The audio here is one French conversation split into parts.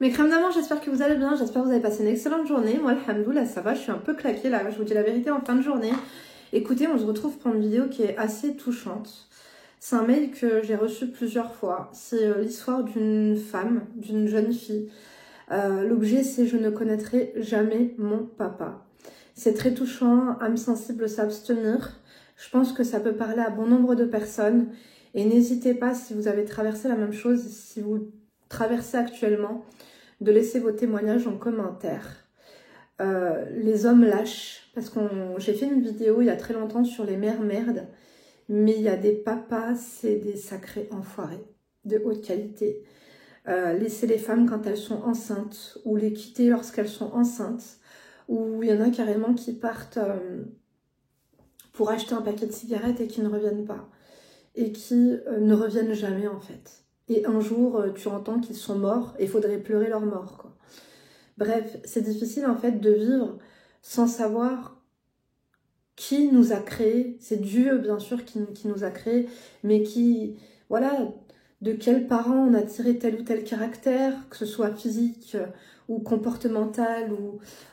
Mes crèmes d'amour, j'espère que vous allez bien, j'espère que vous avez passé une excellente journée. Moi, alhamdoulilah, ça va, je suis un peu claquée là, je vous dis la vérité en fin de journée. Écoutez, on se retrouve pour une vidéo qui est assez touchante. C'est un mail que j'ai reçu plusieurs fois. C'est l'histoire d'une femme, d'une jeune fille. L'objet, c'est « Je ne connaîtrai jamais mon papa ». C'est très touchant, âme sensible s'abstenir. Je pense que ça peut parler à bon nombre de personnes. Et n'hésitez pas, si vous avez traversé la même chose, si vous traversez actuellement, de laisser vos témoignages en commentaire. Les hommes lâches, parce que j'ai fait une vidéo il y a très longtemps sur les mères merdes, mais il y a des papas, c'est des sacrés enfoirés, de haute qualité. Laisser les femmes quand elles sont enceintes, ou les quitter lorsqu'elles sont enceintes, ou il y en a carrément qui partent pour acheter un paquet de cigarettes et qui ne reviennent pas, et qui ne reviennent jamais en fait. Et un jour, tu entends qu'ils sont morts et il faudrait pleurer leur mort, quoi. Bref, c'est difficile en fait de vivre sans savoir qui nous a créés. C'est Dieu, bien sûr, qui nous a créés, mais qui, voilà, de quels parents on a tiré tel ou tel caractère, que ce soit physique ou comportemental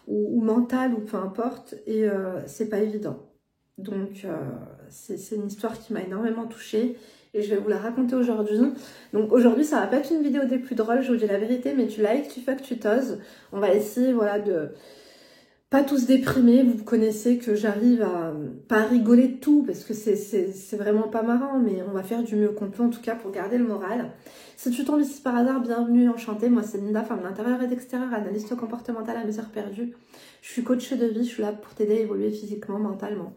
ou mental ou peu importe. Et c'est pas évident. Donc, c'est une histoire qui m'a énormément touchée. Et je vais vous la raconter aujourd'hui. Donc aujourd'hui, ça va pas être une vidéo des plus drôles, je vous dis la vérité, mais tu likes, tu fuck, tu toses. On va essayer, voilà, de pas tous déprimer. Vous connaissez que j'arrive à pas rigoler de tout, parce que c'est vraiment pas marrant, mais on va faire du mieux qu'on peut, en tout cas, pour garder le moral. Si tu tombes ici par hasard, bienvenue, enchantée. Moi, c'est Linda, femme d'intérieur et d'extérieur, analyste comportementale à mes heures perdues. Je suis coach de vie, je suis là pour t'aider à évoluer physiquement, mentalement.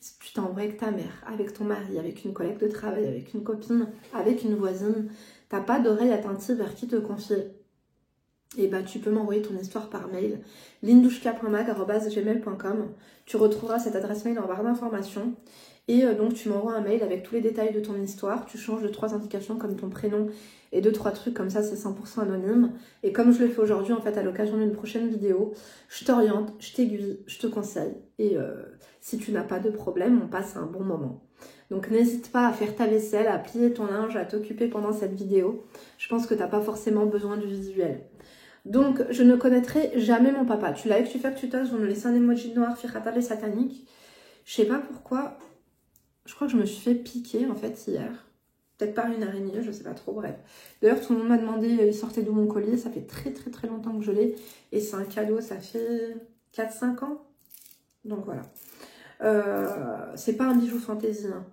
Si tu t'embrouilles avec ta mère, avec ton mari, avec une collègue de travail, avec une copine, avec une voisine, t'as pas d'oreille attentive vers qui te confier, et bah tu peux m'envoyer ton histoire par mail, lindouchka.mag@gmail.com. Tu retrouveras cette adresse mail en barre d'informations. Et donc tu m'envoies un mail avec tous les détails de ton histoire. Tu changes de 3 indications comme ton prénom et 2-3 trucs, comme ça c'est 100% anonyme. Et comme je le fais aujourd'hui en fait à l'occasion d'une prochaine vidéo, je t'oriente, je t'aiguille, je te conseille. Et si tu n'as pas de problème, on passe un bon moment. Donc n'hésite pas à faire ta vaisselle, à plier ton linge, à t'occuper pendant cette vidéo. Je pense que tu n'as pas forcément besoin du visuel. Donc je ne connaîtrai jamais mon papa. Tu likes, tu fais que tu toses, on me laisse un emoji noir, firata et satanique. Je sais pas pourquoi. Je crois que je me suis fait piquer en fait hier. Peut-être par une araignée, je sais pas trop, bref. D'ailleurs, tout le monde m'a demandé, il sortait d'où mon collier. Ça fait très longtemps que je l'ai. Et c'est un cadeau, ça fait 4-5 ans. Donc voilà. C'est pas un bijou fantaisie. Hein.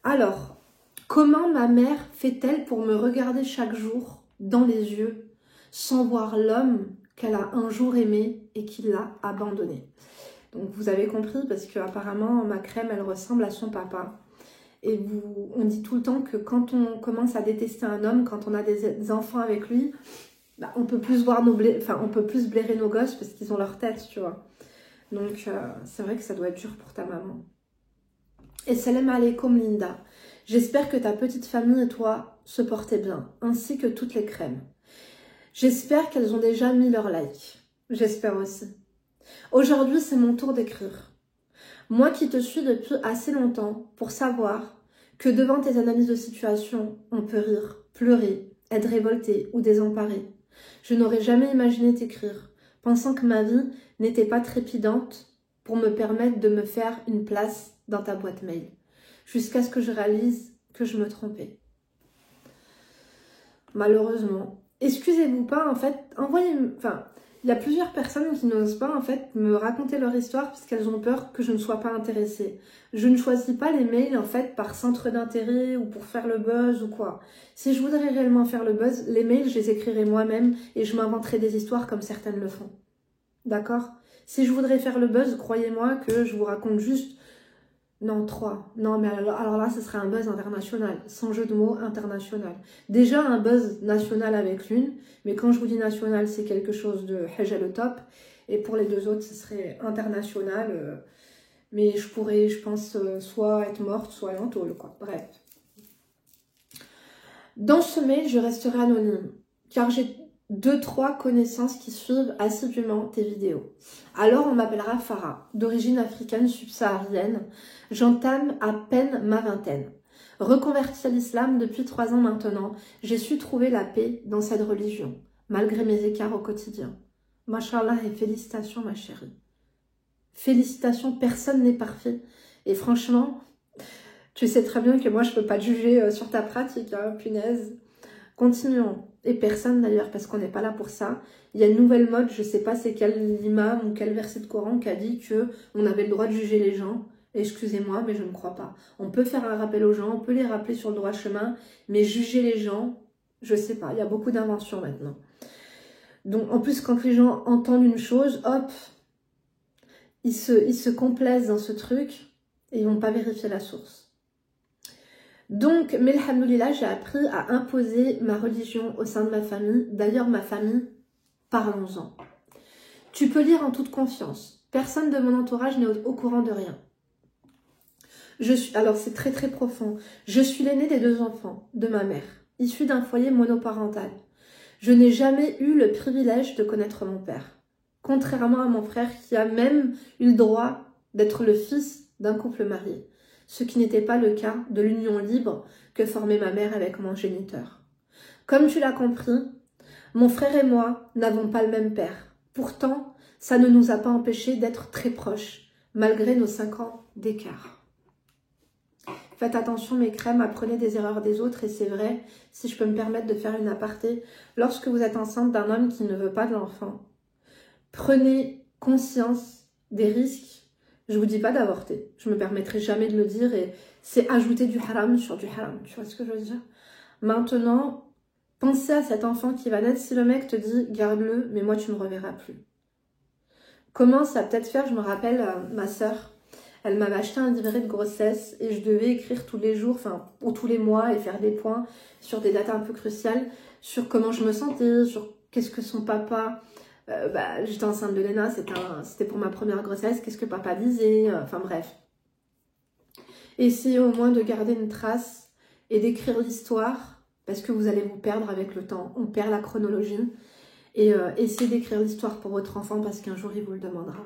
Alors, comment ma mère fait-elle pour me regarder chaque jour dans les yeux sans voir l'homme qu'elle a un jour aimé et qui l'a abandonné? Donc vous avez compris, parce que apparemment ma crème elle ressemble à son papa. Et on dit tout le temps que quand on commence à détester un homme, quand on a des enfants avec lui, bah, on peut plus voir on peut plus blairer nos gosses parce qu'ils ont leur tête, tu vois. Donc c'est vrai que ça doit être dur pour ta maman. Et salam alaikum Linda. J'espère que ta petite famille et toi se portaient bien, ainsi que toutes les crèmes. J'espère qu'elles ont déjà mis leur like. J'espère aussi. Aujourd'hui, c'est mon tour d'écrire. Moi qui te suis depuis assez longtemps pour savoir que devant tes analyses de situation, on peut rire, pleurer, être révolté ou désemparé. Je n'aurais jamais imaginé t'écrire, pensant que ma vie n'était pas trépidante pour me permettre de me faire une place dans ta boîte mail, jusqu'à ce que je réalise que je me trompais. Malheureusement. Excusez-vous pas, en fait, il y a plusieurs personnes qui n'osent pas en fait me raconter leur histoire parce qu'elles ont peur que je ne sois pas intéressée. Je ne choisis pas les mails en fait par centre d'intérêt ou pour faire le buzz ou quoi. Si je voudrais réellement faire le buzz, les mails je les écrirais moi-même et je m'inventerais des histoires comme certaines le font. D'accord? Si je voudrais faire le buzz, croyez-moi que je vous raconte juste... Non, 3. Non, mais alors là, ce serait un buzz international. Sans jeu de mots, international. Déjà, un buzz national avec l'une. Mais quand je vous dis national, c'est quelque chose de haja le top. Et pour les deux autres, ce serait international. Mais je pourrais, je pense, soit être morte, soit en tôle, quoi. Bref. Dans ce mail, je resterai anonyme. Car j'ai 2-3 connaissances qui suivent assidûment tes vidéos. Alors on m'appellera Farah, d'origine africaine subsaharienne. J'entame à peine ma vingtaine. Reconvertie à l'islam depuis 3 ans maintenant, j'ai su trouver la paix dans cette religion. malgré mes écarts au quotidien. Mashallah et félicitations ma chérie. Félicitations, personne n'est parfait. Et franchement, tu sais très bien que moi je peux pas te juger sur ta pratique, hein, punaise. Continuons. Et personne d'ailleurs, parce qu'on n'est pas là pour ça. Il y a une nouvelle mode, je sais pas c'est quel imam ou quel verset de Coran qui a dit que on avait le droit de juger les gens. Excusez-moi, mais je ne crois pas. On peut faire un rappel aux gens, on peut les rappeler sur le droit chemin, mais juger les gens, je sais pas, il y a beaucoup d'inventions maintenant. Donc en plus quand les gens entendent une chose, hop, ils se complaisent dans ce truc et ils vont pas vérifier la source. Donc, mais alhamdoulilah, j'ai appris à imposer ma religion au sein de ma famille. D'ailleurs, ma famille, parlons-en. Tu peux lire en toute confiance. Personne de mon entourage n'est au courant de rien. Alors, c'est très très profond. Je suis l'aînée des 2 enfants de ma mère, issue d'un foyer monoparental. Je n'ai jamais eu le privilège de connaître mon père. Contrairement à mon frère qui a même eu le droit d'être le fils d'un couple marié. Ce qui n'était pas le cas de l'union libre que formait ma mère avec mon géniteur. Comme tu l'as compris, mon frère et moi n'avons pas le même père. Pourtant, ça ne nous a pas empêchés d'être très proches, malgré nos 5 ans d'écart. Faites attention mes crèmes, apprenez des erreurs des autres et c'est vrai, si je peux me permettre de faire une aparté, lorsque vous êtes enceinte d'un homme qui ne veut pas de l'enfant, prenez conscience des risques. Je vous dis pas d'avorter, je me permettrai jamais de le dire et c'est ajouter du haram sur du haram, tu vois ce que je veux dire? Maintenant, pensez à cet enfant qui va naître, si le mec te dit garde-le, mais moi tu me reverras plus. Commence à peut-être faire, je me rappelle, ma sœur, elle m'avait acheté un livret de grossesse et je devais écrire tous les jours, enfin, ou tous les mois et faire des points sur des dates un peu cruciales, sur comment je me sentais, sur qu'est-ce que son papa... j'étais enceinte de Léna, c'était pour ma première grossesse, qu'est-ce que papa disait, enfin bref. Essayez au moins de garder une trace et d'écrire l'histoire, parce que vous allez vous perdre avec le temps, on perd la chronologie, et essayez d'écrire l'histoire pour votre enfant, parce qu'un jour il vous le demandera.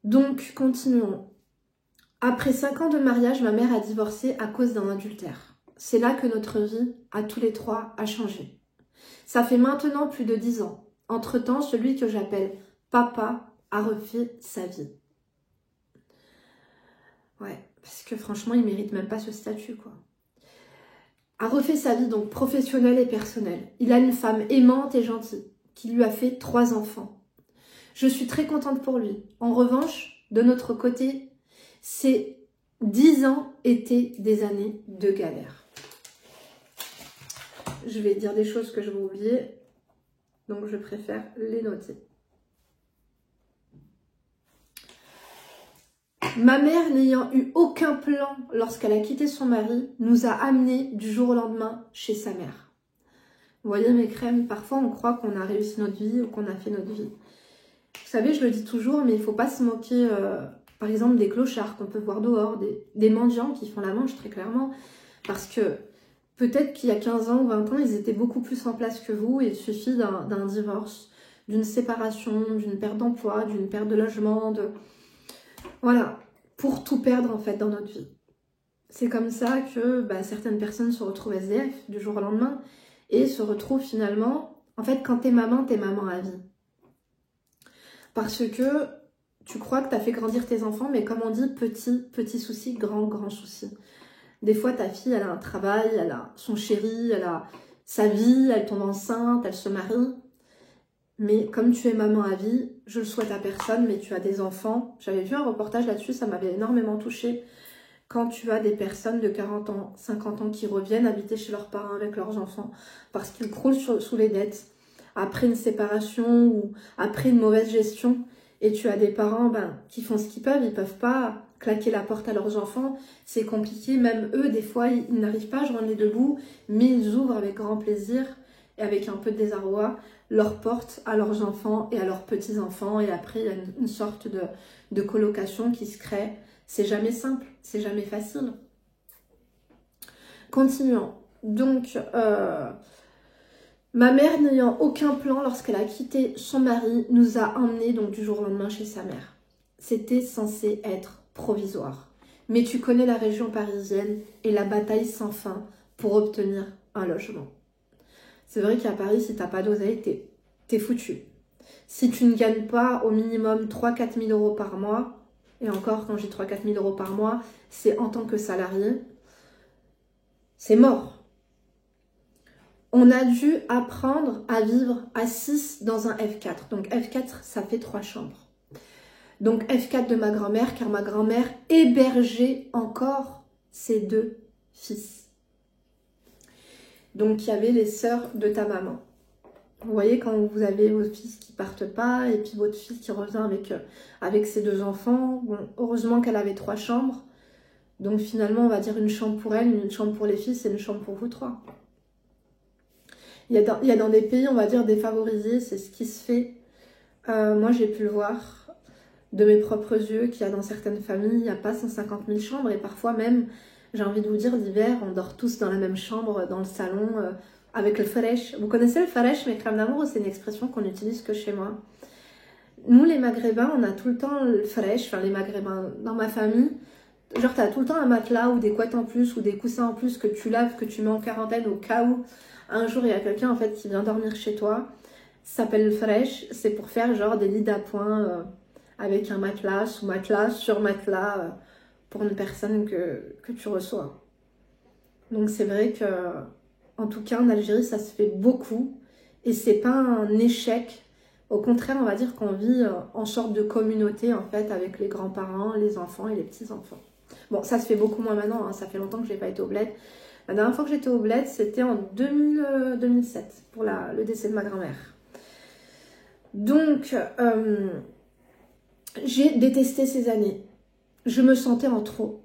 Donc, continuons. Après 5 ans de mariage, ma mère a divorcé à cause d'un adultère. C'est là que notre vie, à tous les 3, a changé. Ça fait maintenant plus de 10 ans. Entre-temps, celui que j'appelle papa a refait sa vie. Ouais, parce que franchement, il mérite même pas ce statut, quoi. A refait sa vie, donc professionnelle et personnelle. Il a une femme aimante et gentille, qui lui a fait 3 enfants. Je suis très contente pour lui. En revanche, de notre côté, ces 10 ans étaient des années de galère. Je vais dire des choses que je vais oublier, donc je préfère les noter. Ma mère, n'ayant eu aucun plan lorsqu'elle a quitté son mari, nous a amenés du jour au lendemain chez sa mère. Vous voyez mes crèmes, parfois on croit qu'on a réussi notre vie ou qu'on a fait notre vie. Vous savez, je le dis toujours, mais il ne faut pas se moquer, par exemple, des clochards qu'on peut voir dehors, des mendiants qui font la manche très clairement, parce que peut-être qu'il y a 15 ans ou 20 ans, ils étaient beaucoup plus en place que vous et il suffit d'un divorce, d'une séparation, d'une perte d'emploi, d'une perte de logement, voilà, pour tout perdre en fait dans notre vie. C'est comme ça que certaines personnes se retrouvent SDF du jour au lendemain et se retrouvent finalement, en fait quand t'es maman à vie. Parce que tu crois que t'as fait grandir tes enfants, mais comme on dit, petit souci, grand souci. Des fois, ta fille, elle a un travail, elle a son chéri, elle a sa vie, elle tombe enceinte, elle se marie. Mais comme tu es maman à vie, je le souhaite à personne, mais tu as des enfants. J'avais vu un reportage là-dessus, ça m'avait énormément touchée. Quand tu as des personnes de 40 ans, 50 ans qui reviennent habiter chez leurs parents avec leurs enfants parce qu'ils croulent sous les dettes après une séparation ou après une mauvaise gestion. Et tu as des parents qui font ce qu'ils peuvent, ils peuvent pas claquer la porte à leurs enfants, c'est compliqué, même eux des fois ils n'arrivent pas à joindre les deux bouts, mais ils ouvrent avec grand plaisir et avec un peu de désarroi leurs portes à leurs enfants et à leurs petits-enfants et après il y a une sorte de colocation qui se crée. C'est jamais simple, c'est jamais facile. Continuons. Donc, ma mère n'ayant aucun plan lorsqu'elle a quitté son mari, nous a emmenés donc du jour au lendemain chez sa mère. C'était censé être provisoire. Mais tu connais la région parisienne et la bataille sans fin pour obtenir un logement. C'est vrai qu'à Paris, si t'as pas d'oseille, t'es foutu. Si tu ne gagnes pas au minimum 3-4 000 euros par mois, et encore quand j'ai 3-4 000 euros par mois, c'est en tant que salarié, c'est mort. On a dû apprendre à vivre à 6 dans un F4. Donc F4, ça fait 3 chambres. Donc F4 de ma grand-mère, car ma grand-mère hébergeait encore ses 2 fils. Donc il y avait les sœurs de ta maman. Vous voyez, quand vous avez vos fils qui partent pas, et puis votre fille qui revient avec ses 2 enfants, bon, heureusement qu'elle avait 3 chambres. Donc finalement, on va dire une chambre pour elle, une chambre pour les fils et une chambre pour vous 3. Il y a dans des pays, on va dire, défavorisés, c'est ce qui se fait. Moi, j'ai pu le voir de mes propres yeux, qu'il y a dans certaines familles, il n'y a pas 150 000 chambres. Et parfois même, j'ai envie de vous dire, l'hiver, on dort tous dans la même chambre, dans le salon, avec le farèche. Vous connaissez le farèche, mes crèmes d'amour, c'est une expression qu'on utilise que chez moi. Nous, les Maghrébins, on a tout le temps le farèche, enfin les Maghrébins, dans ma famille, genre t'as tout le temps un matelas ou des couettes en plus ou des coussins en plus que tu laves, que tu mets en quarantaine au cas où un jour il y a quelqu'un en fait qui vient dormir chez toi. Ça s'appelle le farèche, c'est pour faire genre des lits d'appoint avec un matelas, sous matelas, sur matelas pour une personne que tu reçois. Donc c'est vrai que en tout cas en Algérie ça se fait beaucoup et c'est pas un échec. Au contraire, on va dire qu'on vit en sorte de communauté en fait avec les grands-parents, les enfants et les petits-enfants. Bon, ça se fait beaucoup moins maintenant, hein, ça fait longtemps que je n'ai pas été au bled. La dernière fois que j'étais au bled, c'était en 2007 pour le décès de ma grand-mère. Donc, j'ai détesté ces années. Je me sentais en trop.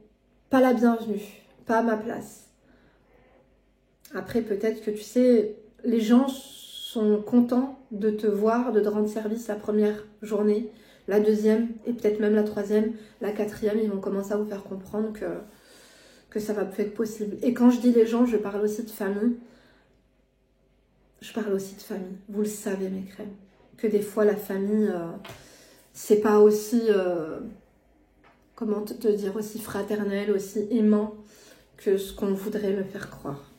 Pas la bienvenue, pas à ma place. Après, peut-être que tu sais, les gens sont contents de te voir, de te rendre service la première journée, la deuxième et peut-être même la troisième, la quatrième, ils vont commencer à vous faire comprendre que ça va plus être possible. Et quand je dis les gens, je parle aussi de famille. Je parle aussi de famille. Vous le savez, mes crèmes. Que des fois, la famille, c'est pas aussi, comment te dire, aussi fraternel, aussi aimant que ce qu'on voudrait me faire croire.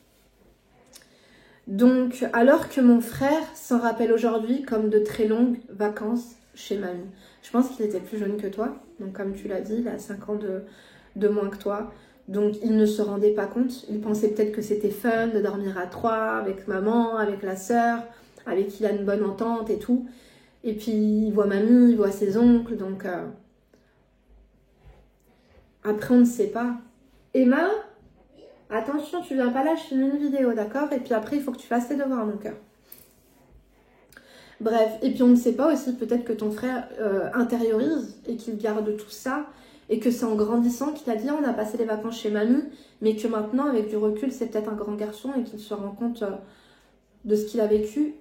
Donc, alors que mon frère s'en rappelle aujourd'hui comme de très longues vacances chez mamie. Je pense qu'il était plus jeune que toi. Donc, comme tu l'as dit, il a 5 ans de moins que toi. Donc, il ne se rendait pas compte. Il pensait peut-être que c'était fun de dormir à 3 avec maman, avec la sœur, avec qui il a une bonne entente et tout. Et puis, il voit mamie, il voit ses oncles. Donc, après, on ne sait pas. Emma, attention, tu viens pas là, je filme une vidéo, d'accord? Et puis après, il faut que tu fasses tes devoirs, mon cœur. Bref, et puis on ne sait pas aussi, peut-être que ton frère intériorise et qu'il garde tout ça, et que c'est en grandissant qu'il a dit on a passé les vacances chez mamie, mais que maintenant, avec du recul, c'est peut-être un grand garçon et qu'il se rend compte de ce qu'il a vécu.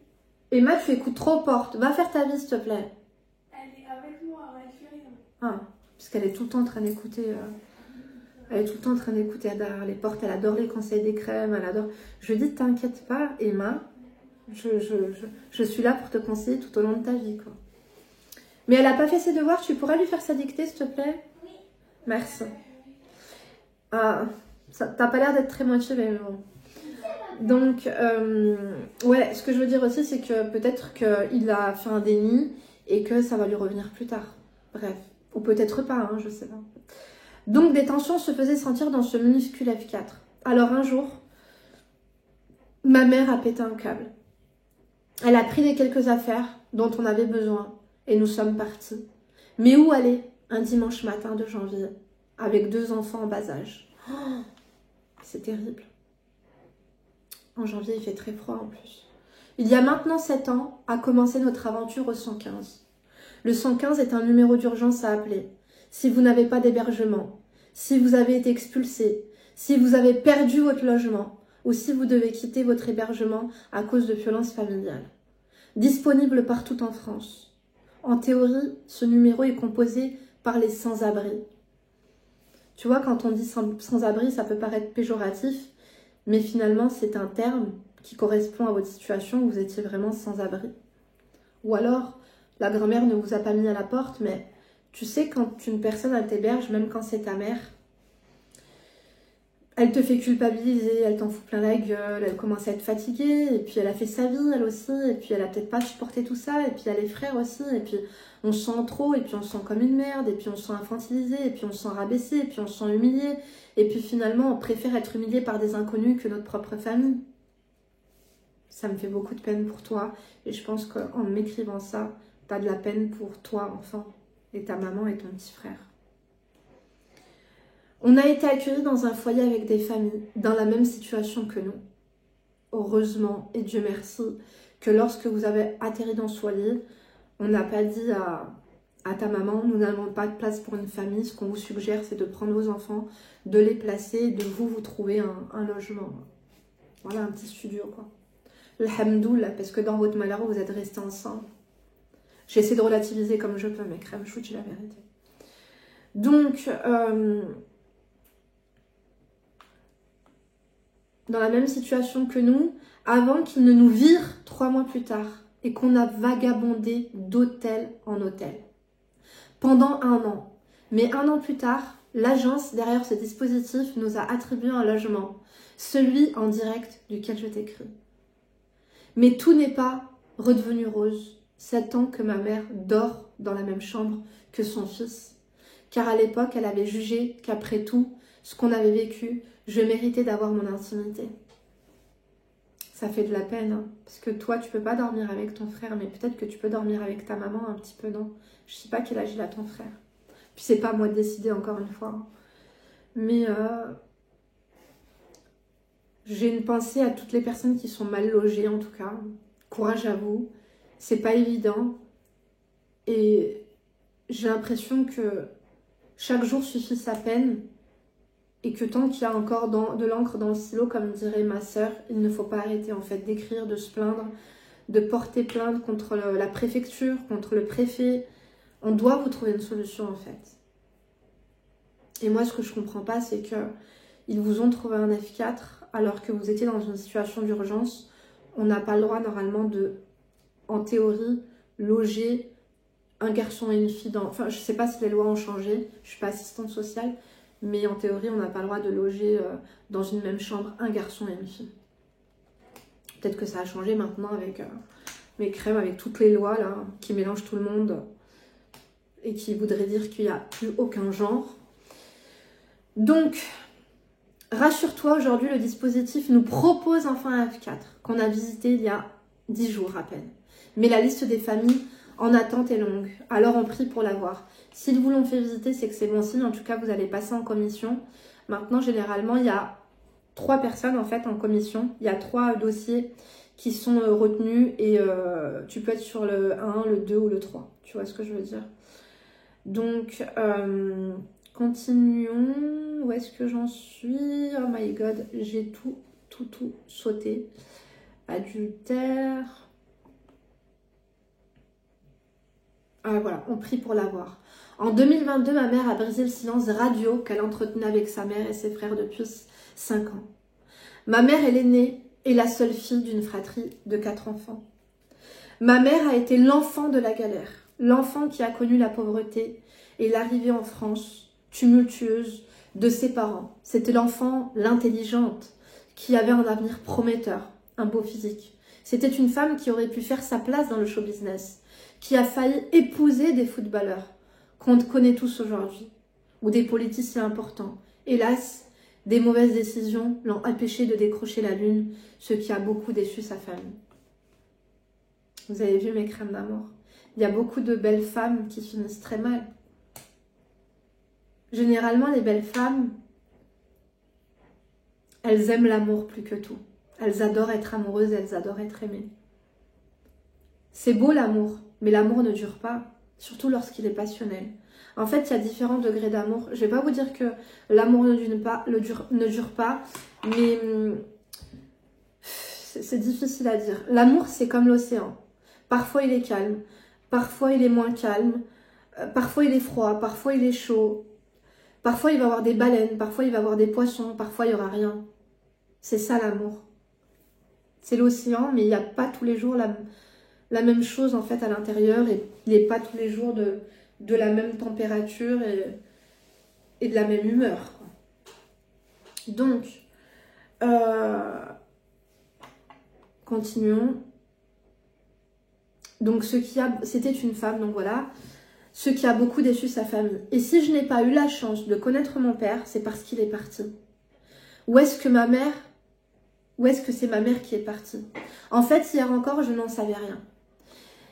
Emma, tu écoutes trop porte, va faire ta vie, s'il te plaît. Elle est avec moi, elle fait rien. Ah, parce qu'elle est tout le temps en train d'écouter. Elle est tout le temps en train d'écouter derrière les portes. Elle adore les conseils des crèmes. Elle adore. Je dis, t'inquiète pas, Emma. Je suis là pour te conseiller tout au long de ta vie, quoi. Mais elle n'a pas fait ses devoirs. Tu pourras lui faire sa dictée, s'il te plaît? Oui. Merci. Ah, t'as pas l'air d'être très motivée, mais bon. Donc, ouais, ce que je veux dire aussi, c'est que peut-être qu'il a fait un déni et que ça va lui revenir plus tard. Bref. Ou peut-être pas, hein, je sais pas. Donc, des tensions se faisaient sentir dans ce minuscule F4. Alors, un jour, ma mère a pété un câble. Elle a pris les quelques affaires dont on avait besoin et nous sommes partis. Mais où aller un dimanche matin de janvier avec 2 enfants en bas âge? Oh, c'est terrible. En janvier, il fait très froid en plus. Il y a maintenant 7 ans a commencé notre aventure au 115. Le 115 est un numéro d'urgence à appeler. Si vous n'avez pas d'hébergement, si vous avez été expulsé, si vous avez perdu votre logement ou si vous devez quitter votre hébergement à cause de violences familiales. Disponible partout en France. En théorie, ce numéro est composé par les sans-abri. Tu vois, quand on dit sans-abri, ça peut paraître péjoratif, mais finalement, c'est un terme qui correspond à votre situation où vous étiez vraiment sans-abri. Ou alors, la grand-mère ne vous a pas mis à la porte, mais tu sais, quand une personne elle t'héberge, même quand c'est ta mère, Elle te fait culpabiliser, elle t'en fout plein la gueule, elle commence à être fatiguée, et puis elle a fait sa vie elle aussi, et puis elle a peut-être pas supporté tout ça, et puis il y a les frères aussi, et puis on se sent trop, et puis on se sent comme une merde, et puis on se sent infantilisé, et puis on se sent rabaissé, et puis on se sent humilié, et puis finalement on préfère être humilié par des inconnus que notre propre famille. Ça me fait beaucoup de peine pour toi, et je pense qu'en m'écrivant ça, t'as de la peine pour toi, enfant, et ta maman et ton petit frère. On a été accueillis dans un foyer avec des familles dans la même situation que nous. Heureusement, et Dieu merci, que lorsque vous avez atterri dans ce foyer, on n'a pas dit à ta maman, nous n'avons pas de place pour une famille, ce qu'on vous suggère c'est de prendre vos enfants, de les placer, de vous trouver un logement. Voilà, un petit studio quoi. Alhamdoulilah, parce que dans votre malheur, vous êtes restés ensemble. J'essaie de relativiser comme je peux, mais crème, je vous dis la vérité. Donc, dans la même situation que nous, avant qu'ils ne nous virent 3 mois plus tard et qu'on a vagabondé d'hôtel en hôtel pendant 1 an. Mais 1 an plus tard, l'agence derrière ce dispositif nous a attribué un logement, celui en direct duquel je t'écris. Mais tout n'est pas redevenu rose 7 ans que ma mère dort dans la même chambre que son fils, car à l'époque elle avait jugé qu'après tout, ce qu'on avait vécu, je méritais d'avoir mon intimité. Ça fait de la peine, hein, parce que toi, tu peux pas dormir avec ton frère, mais peut-être que tu peux dormir avec ta maman un petit peu, non? Je sais pas quel âge il a ton frère. Puis c'est pas à moi de décider, encore une fois. Hein. Mais j'ai une pensée à toutes les personnes qui sont mal logées, en tout cas. Courage à vous. C'est pas évident. Et j'ai l'impression que chaque jour suffit sa peine. Et que tant qu'il y a encore de l'encre dans le stylo, comme dirait ma sœur, il ne faut pas arrêter en fait d'écrire, de se plaindre, de porter plainte contre la préfecture, contre le préfet. On doit vous trouver une solution en fait. Et moi ce que je comprends pas, c'est que ils vous ont trouvé un F4 alors que vous étiez dans une situation d'urgence. On n'a pas le droit normalement de, en théorie, loger un garçon et une fille dans... Enfin je sais pas si les lois ont changé, je suis pas assistante sociale. Mais en théorie, on n'a pas le droit de loger dans une même chambre un garçon et une fille. Peut-être que ça a changé maintenant avec mes crèmes, avec toutes les lois là, qui mélangent tout le monde et qui voudraient dire qu'il n'y a plus aucun genre. Donc, rassure-toi, aujourd'hui, le dispositif nous propose enfin un F4 qu'on a visité il y a 10 jours à peine. Mais la liste des familles en attente est longue, alors on prie pour l'avoir. S'ils vous l'ont fait visiter, c'est que c'est bon signe. En tout cas, vous allez passer en commission. Maintenant, généralement, il y a 3 personnes en fait en commission. Il y a 3 dossiers qui sont retenus et tu peux être sur le 1, le 2 ou le 3. Tu vois ce que je veux dire? Donc, continuons. Où est-ce que j'en suis? Oh my god, j'ai tout sauté. Adultère. Ah, voilà, on prie pour l'avoir. En 2022, ma mère a brisé le silence radio qu'elle entretenait avec sa mère et ses frères depuis 5 ans. Ma mère est l'aînée et la seule fille d'une fratrie de 4 enfants. Ma mère a été l'enfant de la galère, l'enfant qui a connu la pauvreté et l'arrivée en France, tumultueuse, de ses parents. C'était l'enfant, l'intelligente, qui avait un avenir prometteur, un beau physique. C'était une femme qui aurait pu faire sa place dans le show business, qui a failli épouser des footballeurs qu'on connaît tous aujourd'hui, ou des politiciens importants. Hélas, des mauvaises décisions l'ont empêché de décrocher la lune, ce qui a beaucoup déçu sa famille. Vous avez vu mes crèmes d'amour? Il y a beaucoup de belles femmes qui finissent très mal. Généralement, les belles femmes, elles aiment l'amour plus que tout. Elles adorent être amoureuses, elles adorent être aimées. C'est beau l'amour, mais l'amour ne dure pas, surtout lorsqu'il est passionnel. En fait, il y a différents degrés d'amour. Je ne vais pas vous dire que l'amour ne dure pas, mais c'est difficile à dire. L'amour, c'est comme l'océan. Parfois, il est calme, parfois, il est moins calme, parfois, il est froid, parfois, il est chaud. Parfois, il va y avoir des baleines, parfois, il va y avoir des poissons, parfois, il n'y aura rien. C'est ça l'amour. C'est l'océan, mais il n'y a pas tous les jours la même chose en fait à l'intérieur et il n'est pas tous les jours de la même température et de la même humeur. Donc, continuons. Donc, c'était une femme, donc voilà. Ce qui a beaucoup déçu sa famille. Et si je n'ai pas eu la chance de connaître mon père, c'est parce qu'il est parti. Ou est-ce que c'est ma mère qui est partie? En fait, hier encore, je n'en savais rien.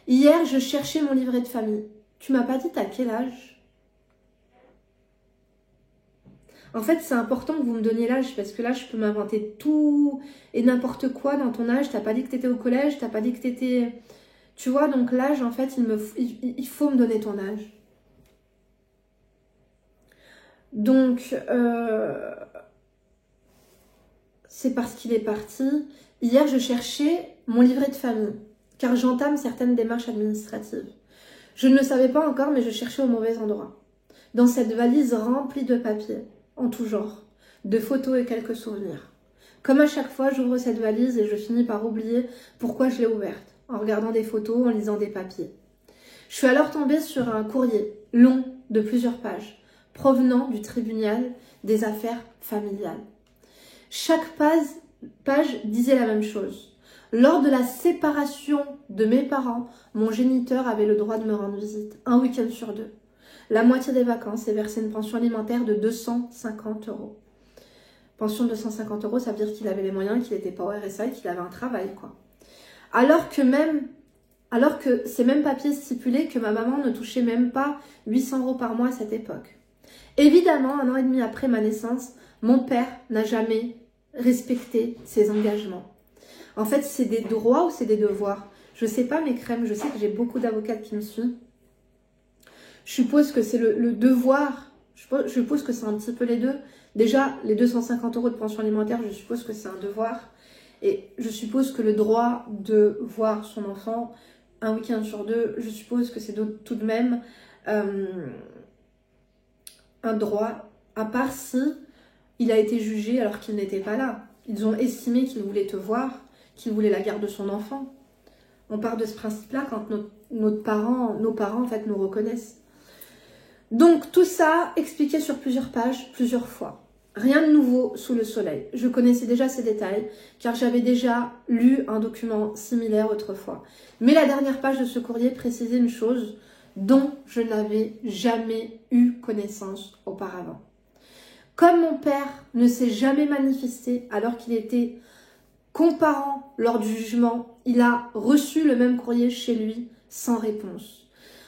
Hier, je cherchais mon livret de famille. Tu m'as pas dit t'as quel âge? En fait, c'est important que vous me donniez l'âge, parce que là, je peux m'inventer tout et n'importe quoi dans ton âge. T'as pas dit que t'étais au collège, t'as pas dit que t'étais... Tu vois, donc l'âge, en fait, il faut me donner ton âge. Donc, c'est parce qu'il est parti. Hier, je cherchais mon livret de famille, car j'entame certaines démarches administratives. Je ne le savais pas encore, mais je cherchais au mauvais endroit. Dans cette valise remplie de papiers, en tout genre, de photos et quelques souvenirs. Comme à chaque fois, j'ouvre cette valise et je finis par oublier pourquoi je l'ai ouverte, en regardant des photos, en lisant des papiers. Je suis alors tombée sur un courrier long de plusieurs pages, provenant du tribunal des affaires familiales. Chaque page disait la même chose. Lors de la séparation de mes parents, mon géniteur avait le droit de me rendre visite, un week-end sur 2. La moitié des vacances et verser une pension alimentaire de 250 €. Pension de 250 €, ça veut dire qu'il avait les moyens, qu'il n'était pas au RSA et qu'il avait un travail, quoi. Alors que ces mêmes papiers stipulaient que ma maman ne touchait même pas 800 € par mois à cette époque. Évidemment, 1 an et demi après ma naissance, mon père n'a jamais respecté ses engagements. En fait, c'est des droits ou c'est des devoirs? Je sais pas, mes crèmes, je sais que j'ai beaucoup d'avocates qui me suivent. Je suppose que c'est le devoir, je suppose que c'est un petit peu les deux. Déjà, les 250 € de pension alimentaire, je suppose que c'est un devoir. Et je suppose que le droit de voir son enfant un week-end sur 2, je suppose que c'est tout de même un droit, à part si il a été jugé alors qu'il n'était pas là. Ils ont estimé qu'il voulait te voir, qu'il voulait la garde de son enfant. On part de ce principe-là quand nos parents en fait nous reconnaissent. Donc tout ça expliqué sur plusieurs pages, plusieurs fois. Rien de nouveau sous le soleil. Je connaissais déjà ces détails car j'avais déjà lu un document similaire autrefois. Mais la dernière page de ce courrier précisait une chose dont je n'avais jamais eu connaissance auparavant. Comme mon père ne s'est jamais manifesté alors qu'il était comparant lors du jugement, il a reçu le même courrier chez lui sans réponse.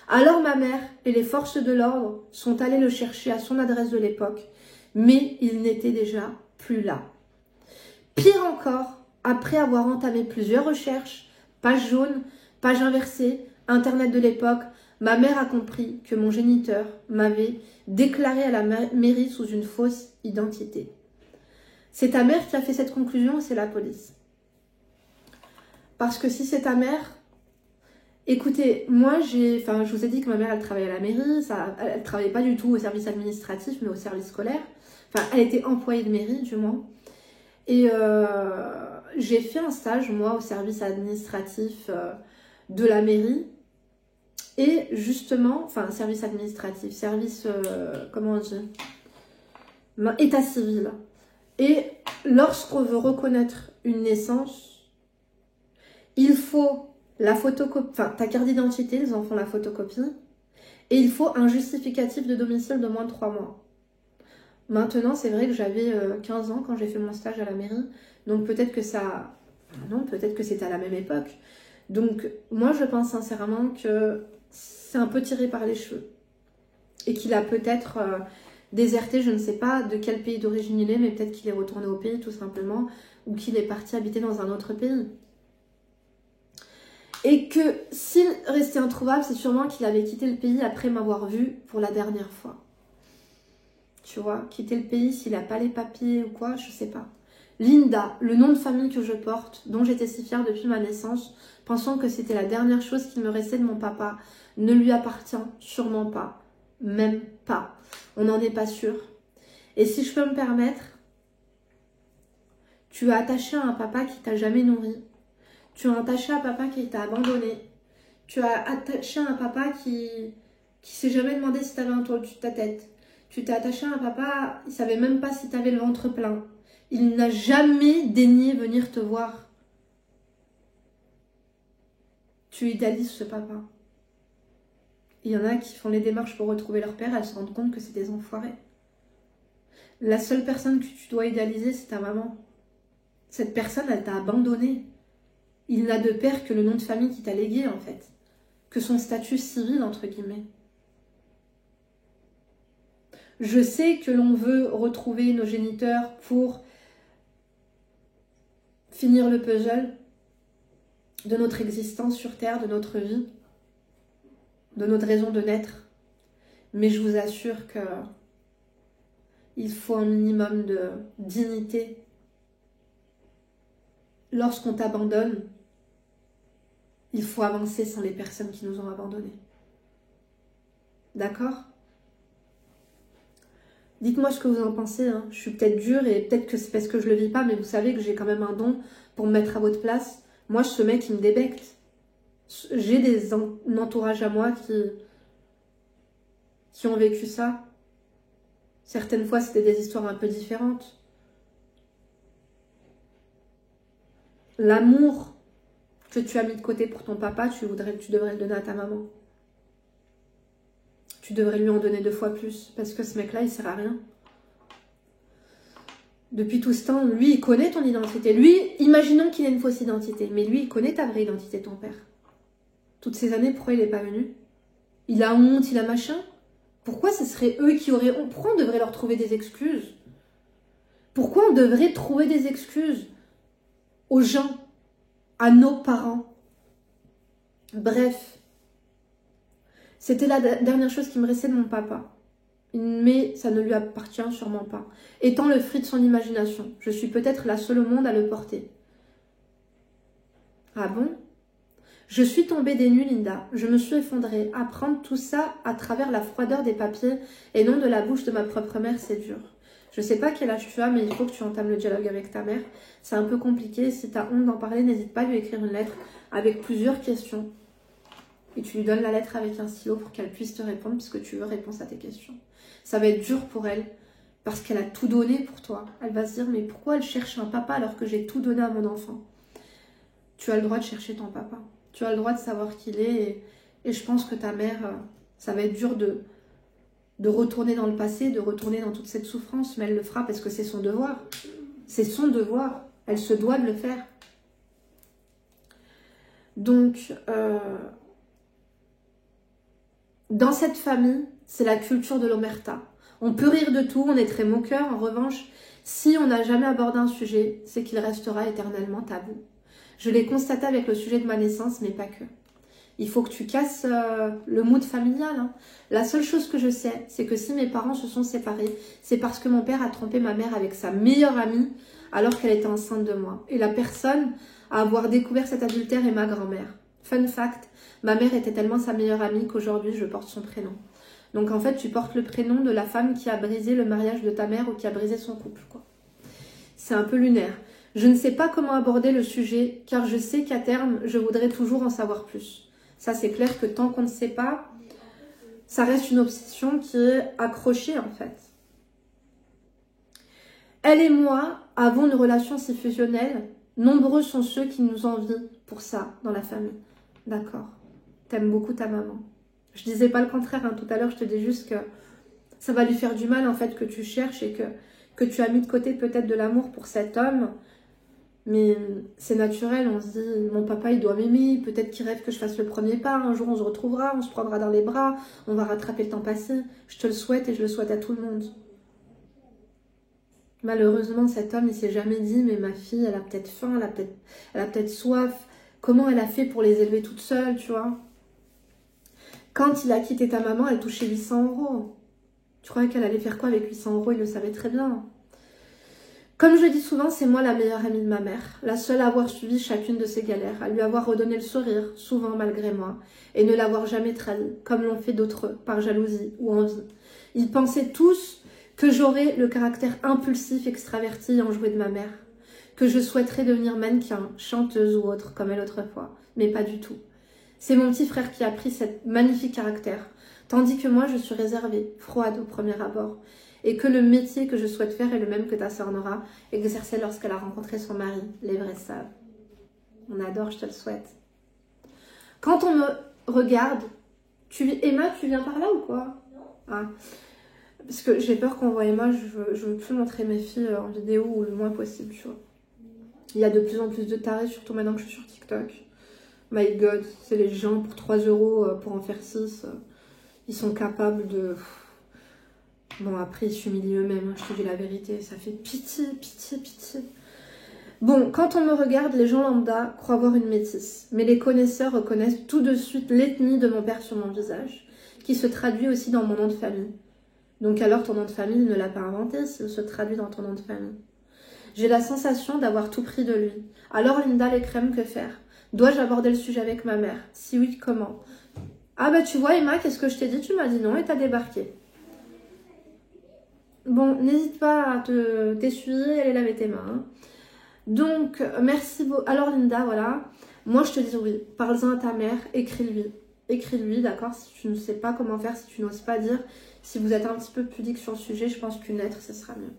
Alors ma mère et les forces de l'ordre sont allées le chercher à son adresse de l'époque, mais il n'était déjà plus là. Pire encore, après avoir entamé plusieurs recherches, page jaune, page inversée, internet de l'époque, ma mère a compris que mon géniteur m'avait déclaré à la mairie sous une fausse identité. C'est ta mère qui a fait cette conclusion ou c'est la police? Parce que si c'est ta mère... Écoutez, moi, je vous ai dit que ma mère, elle travaillait à la mairie, elle ne travaillait pas du tout au service administratif, mais au service scolaire. Enfin, elle était employée de mairie, du moins. Et j'ai fait un stage, moi, au service administratif de la mairie. Et justement, enfin, service administratif, comment on dit? État civil. Et lorsqu'on veut reconnaître une naissance, il faut... la photocopie, enfin ta carte d'identité, ils en font la photocopie, et il faut un justificatif de domicile de moins de 3 mois. Maintenant, c'est vrai que j'avais 15 ans quand j'ai fait mon stage à la mairie, donc peut-être que ça... Non, peut-être que c'était à la même époque. Donc, moi, je pense sincèrement que c'est un peu tiré par les cheveux. Et qu'il a peut-être déserté, je ne sais pas de quel pays d'origine il est, mais peut-être qu'il est retourné au pays, tout simplement, ou qu'il est parti habiter dans un autre pays. Et que s'il restait introuvable, c'est sûrement qu'il avait quitté le pays après m'avoir vu pour la dernière fois. Tu vois, quitter le pays s'il n'a pas les papiers ou quoi, je sais pas. Linda, le nom de famille que je porte, dont j'étais si fière depuis ma naissance, pensant que c'était la dernière chose qui me restait de mon papa, ne lui appartient sûrement pas. Même pas. On n'en est pas sûr. Et si je peux me permettre, tu as attaché à un papa qui t'a jamais nourri. Tu as attaché à un papa qui t'a abandonné. Tu as attaché à un papa qui s'est jamais demandé si tu avais un toit au-dessus de ta tête. Tu t'es attaché à un papa, il savait même pas si tu avais le ventre plein. Il n'a jamais daigné venir te voir. Tu idéalises ce papa. Il y en a qui font les démarches pour retrouver leur père, elles se rendent compte que c'est des enfoirés. La seule personne que tu dois idéaliser, c'est ta maman. Cette personne, elle t'a abandonné. Il n'a de père que le nom de famille qui t'a légué, en fait. Que son statut civil, entre guillemets. Je sais que l'on veut retrouver nos géniteurs pour finir le puzzle de notre existence sur Terre, de notre vie, de notre raison de naître. Mais je vous assure que il faut un minimum de dignité. Lorsqu'on t'abandonne, il faut avancer sans les personnes qui nous ont abandonnés. D'accord? Dites-moi ce que vous en pensez. Hein. Je suis peut-être dure et peut-être que c'est parce que je le vis pas, mais vous savez que j'ai quand même un don pour me mettre à votre place. Moi, ce mec, il me débecte. J'ai un entourage à moi qui ont vécu ça. Certaines fois, c'était des histoires un peu différentes. L'amour que tu as mis de côté pour ton papa, tu devrais le donner à ta maman. Tu devrais lui en donner 2 fois plus. Parce que ce mec-là, il sert à rien. Depuis tout ce temps, lui, il connaît ton identité. Lui, imaginons qu'il ait une fausse identité. Mais lui, il connaît ta vraie identité, ton père. Toutes ces années, pourquoi il n'est pas venu? Il a honte, il a machin. Pourquoi ce serait eux qui auraient honte? Pourquoi on devrait leur trouver des excuses? Pourquoi on devrait trouver des excuses aux gens, à nos parents? Bref. C'était la dernière chose qui me restait de mon papa. Mais ça ne lui appartient sûrement pas. Étant le fruit de son imagination, je suis peut-être la seule au monde à le porter. Ah bon? Je suis tombée des nues, Linda. Je me suis effondrée. Apprendre tout ça à travers la froideur des papiers et non de la bouche de ma propre mère, c'est dur. Je sais pas quel âge tu as, mais il faut que tu entames le dialogue avec ta mère. C'est un peu compliqué. Si tu as honte d'en parler, n'hésite pas à lui écrire une lettre avec plusieurs questions. Et tu lui donnes la lettre avec un stylo pour qu'elle puisse te répondre puisque tu veux réponse à tes questions. Ça va être dur pour elle parce qu'elle a tout donné pour toi. Elle va se dire, mais pourquoi elle cherche un papa alors que j'ai tout donné à mon enfant? Tu as le droit de chercher ton papa. Tu as le droit de savoir qui il est. Et je pense que ta mère, ça va être dur de retourner dans le passé, de retourner dans toute cette souffrance. Mais elle le fera parce que c'est son devoir. C'est son devoir. Elle se doit de le faire. Donc, dans cette famille, c'est la culture de l'omerta. On peut rire de tout, on est très moqueur. En revanche, si on n'a jamais abordé un sujet, c'est qu'il restera éternellement tabou. Je l'ai constaté avec le sujet de ma naissance, mais pas que. Il faut que tu casses le mood familial. Hein. La seule chose que je sais, c'est que si mes parents se sont séparés, c'est parce que mon père a trompé ma mère avec sa meilleure amie alors qu'elle était enceinte de moi. Et la personne à avoir découvert cet adultère est ma grand-mère. Fun fact, ma mère était tellement sa meilleure amie qu'aujourd'hui je porte son prénom. Donc en fait, tu portes le prénom de la femme qui a brisé le mariage de ta mère ou qui a brisé son couple, quoi. C'est un peu lunaire. Je ne sais pas comment aborder le sujet, car je sais qu'à terme, je voudrais toujours en savoir plus. Ça, c'est clair que tant qu'on ne sait pas, ça reste une obsession qui est accrochée, en fait. Elle et moi avons une relation si fusionnelle. Nombreux sont ceux qui nous envient pour ça, dans la famille. D'accord. T'aimes beaucoup ta maman. Je disais pas le contraire, hein. Tout à l'heure, je te dis juste que ça va lui faire du mal, en fait, que tu cherches et que tu as mis de côté peut-être de l'amour pour cet homme. Mais c'est naturel, on se dit, mon papa il doit m'aimer, peut-être qu'il rêve que je fasse le premier pas, un jour on se retrouvera, on se prendra dans les bras, on va rattraper le temps passé. Je te le souhaite et je le souhaite à tout le monde. Malheureusement, cet homme il s'est jamais dit, mais ma fille elle a peut-être faim, elle a peut-être soif, comment elle a fait pour les élever toute seule, tu vois. Quand il a quitté ta maman, elle touchait 800 €. Tu croyais qu'elle allait faire quoi avec 800 €? Il le savait très bien. Comme je dis souvent, c'est moi la meilleure amie de ma mère, la seule à avoir suivi chacune de ses galères, à lui avoir redonné le sourire, souvent malgré moi, et ne l'avoir jamais trahi, comme l'ont fait d'autres, par jalousie ou envie. Ils pensaient tous que j'aurais le caractère impulsif, extraverti, enjoué de ma mère, que je souhaiterais devenir mannequin, chanteuse ou autre, comme elle autrefois, mais pas du tout. C'est mon petit frère qui a pris cet magnifique caractère, tandis que moi je suis réservée, froide au premier abord. et que le métier que je souhaite faire est le même que ta sœur Nora, exercer lorsqu'elle a rencontré son mari. Les vrais savent. On adore, je te le souhaite. Quand on me regarde, Emma, tu viens par là ou quoi? Ah. Parce que j'ai peur qu'on voit Emma, je veux plus montrer mes filles en vidéo ou le moins possible, tu vois. Il y a de plus en plus de tarés, surtout maintenant que je suis sur TikTok. My God, c'est les gens pour 3 € pour en faire 6. Ils sont capables de... Bon, après, ils s'humilient eux-mêmes, hein, je te dis la vérité. Ça fait pitié, pitié, pitié. Bon, quand on me regarde, les gens lambda croient voir une métisse. Mais les connaisseurs reconnaissent tout de suite l'ethnie de mon père sur mon visage, qui se traduit aussi dans mon nom de famille. Donc alors, ton nom de famille ne l'a pas inventé, s'il se traduit dans ton nom de famille. J'ai la sensation d'avoir tout pris de lui. Alors, Linda, les crèmes, que faire? Dois-je aborder le sujet avec ma mère? Si oui, comment? Ah bah tu vois Emma, qu'est-ce que je t'ai dit? Tu m'as dit non et t'as débarqué. Bon, n'hésite pas à t'essuyer et aller laver tes mains. Hein. Donc, merci beaucoup. Alors Linda, voilà. Moi, je te dis oui. Parle-en à ta mère, écris-lui. Écris-lui, d'accord? Si tu ne sais pas comment faire, si tu n'oses pas dire, si vous êtes un petit peu pudique sur le sujet, je pense qu'une lettre, ce sera mieux.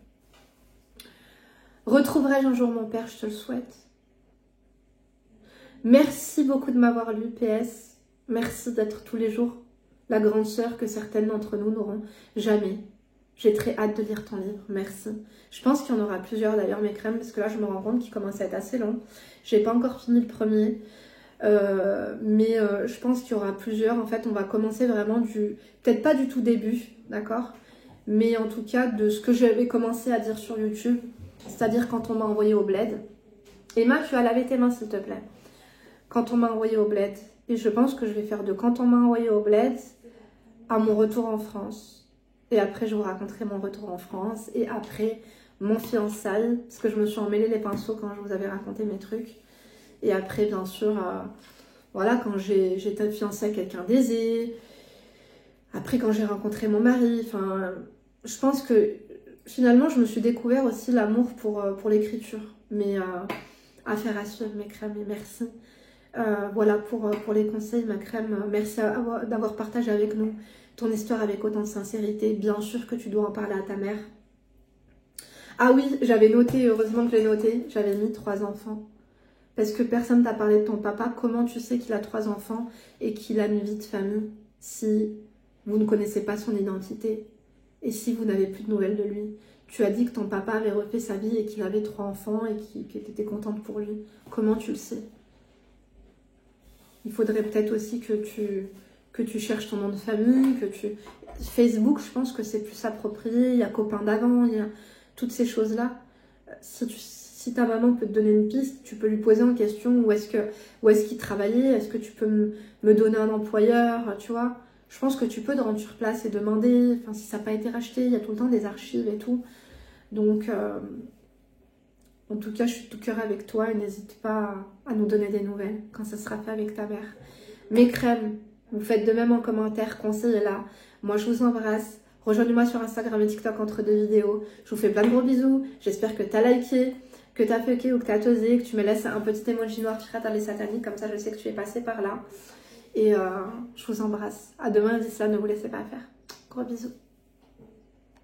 Retrouverai-je un jour mon père? Je te le souhaite. Merci beaucoup de m'avoir lu, PS. Merci d'être tous les jours la grande sœur que certaines d'entre nous n'auront jamais. J'ai très hâte de lire ton livre, merci. Je pense qu'il y en aura plusieurs d'ailleurs, mes crèmes, parce que là je me rends compte qu'il commence à être assez long. J'ai pas encore fini le premier, mais je pense qu'il y aura plusieurs. En fait, on va commencer vraiment peut-être pas du tout début, d'accord? Mais en tout cas, de ce que j'avais commencé à dire sur YouTube, c'est-à-dire quand on m'a envoyé au bled. Emma, tu as lavé tes mains, s'il te plaît. Quand on m'a envoyé au bled. Et je pense que je vais faire de quand on m'a envoyé au bled à mon retour en France. Et après, je vous raconterai mon retour en France. Et après, mon fiançailles. Parce que je me suis emmêlé les pinceaux quand je vous avais raconté mes trucs. Et après, bien sûr, voilà, quand j'étais fiancée à quelqu'un d'aisé. Après, quand j'ai rencontré mon mari. Enfin, je pense que finalement, je me suis découvert aussi l'amour pour l'écriture. Mais affaire à suivre, mes crèmes, et merci. Voilà pour les conseils, ma crème. Merci d'avoir partagé avec nous ton histoire avec autant de sincérité. Bien sûr que tu dois en parler à ta mère. Ah oui, j'avais noté, heureusement que je l'ai noté, j'avais mis 3 enfants. Parce que personne t'a parlé de ton papa. Comment tu sais qu'il a 3 enfants et qu'il a une vie de famille si vous ne connaissez pas son identité et si vous n'avez plus de nouvelles de lui? Tu as dit que ton papa avait refait sa vie et qu'il avait 3 enfants et que tu étais contente pour lui. Comment tu le sais? Il faudrait peut-être aussi que tu cherches ton nom de famille, Facebook, je pense que c'est plus approprié, il y a copain d'avant, il y a toutes ces choses-là. Si ta maman peut te donner une piste, tu peux lui poser en question où est-ce qu'il travaillait, est-ce que tu peux me donner un employeur, tu vois. Je pense que tu peux te rendre sur place et demander, enfin si ça n'a pas été racheté, il y a tout le temps des archives et tout. Donc, en tout cas, je suis de tout cœur avec toi et n'hésite pas à nous donner des nouvelles quand ça sera fait avec ta mère. Mes crèmes, vous faites de même en commentaire, conseil est là. Moi, je vous embrasse. Rejoignez-moi sur Instagram et TikTok entre 2 vidéos. Je vous fais plein de gros bisous. J'espère que tu as liké, que tu as fucké ou que tu as tosé, que tu me laisses un petit emoji noir pirate à les sataniques. Comme ça, je sais que tu es passé par là. Et je vous embrasse. À demain, d'ici là, ne vous laissez pas faire. Gros bisous.